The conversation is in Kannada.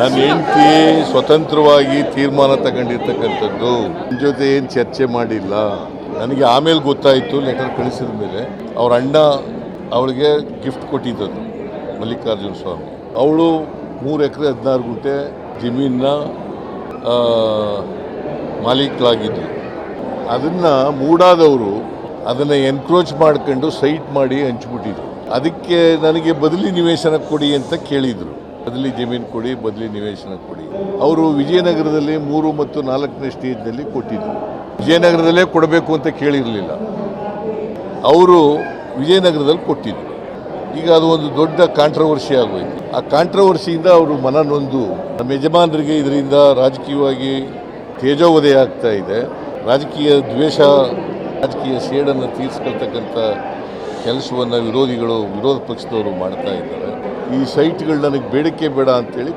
ನನ್ನ ಹೆಂಡತಿ ಸ್ವತಂತ್ರವಾಗಿ ತೀರ್ಮಾನ ತಗೊಂಡಿರ್ತಕ್ಕಂಥದ್ದು. ನನ್ನ ಜೊತೆ ಏನು ಚರ್ಚೆ ಮಾಡಿಲ್ಲ. ನನಗೆ ಆಮೇಲೆ ಗೊತ್ತಾಯಿತು, ಲೆಟರ್ ಕಳಿಸಿದ ಮೇಲೆ ಅವ್ರ ಅಣ್ಣ ಅವಳಿಗೆ ಗಿಫ್ಟ್ ಕೊಟ್ಟಿದ್ದದ್ದು ಮಲ್ಲಿಕಾರ್ಜುನ ಸ್ವಾಮಿ. ಅವಳು 3 ಎಕರೆ 16 ಗುಂಟೆ ಜಮೀನ ಮಾಲೀಕರಾಗಿದ್ದರು. ಅದನ್ನು ಮೂಡಾದವರು ಅದನ್ನು ಎನ್ಕ್ರೋಚ್ ಮಾಡ್ಕೊಂಡು ಸೈಟ್ ಮಾಡಿ ಹಂಚ್ಬಿಟ್ಟಿದ್ರು. ಅದಕ್ಕೆ ನನಗೆ ಬದಲಿ ನಿವೇಶನ ಕೊಡಿ ಅಂತ ಕೇಳಿದರು. ಬದಲಿ ಜಮೀನು ಕೊಡಿ, ಬದಲಿ ನಿವೇಶನ ಕೊಡಿ. ಅವರು ವಿಜಯನಗರದಲ್ಲಿ 3 ಮತ್ತು 4ನೇ ಸ್ಟೇಜ್ನಲ್ಲಿ ಕೊಟ್ಟಿದ್ದರು. ವಿಜಯನಗರದಲ್ಲೇ ಕೊಡಬೇಕು ಅಂತ ಕೇಳಿರಲಿಲ್ಲ. ಅವರು ವಿಜಯನಗರದಲ್ಲಿ ಕೊಟ್ಟಿದ್ದರು. ಈಗ ಅದು ಒಂದು ದೊಡ್ಡ ಕಾಂಟ್ರವರ್ಸಿ ಆಗೋಯ್ತು. ಆ ಕಾಂಟ್ರವರ್ಸಿಯಿಂದ ಅವರು ಮನನೊಂದು ನಮ್ಮ ಯಜಮಾನರಿಗೆ ಇದರಿಂದ ರಾಜಕೀಯವಾಗಿ ತೇಜೋವಧೆ ಆಗ್ತಾ ಇದೆ. ರಾಜಕೀಯ ದ್ವೇಷ, ರಾಜಕೀಯ ಸೇಡನ್ನು ತೀರಿಸ್ಕೊಳ್ತಕ್ಕಂಥ ಕೆಲಸವನ್ನು ವಿರೋಧ ಪಕ್ಷದವರು ಮಾಡ್ತಾ ಇದ್ದಾರೆ. ಈ ಸೈಟ್ಗಳು ನನಗೆ ಬೇಡಿಕೆ ಬೇಡ ಅಂತೇಳಿ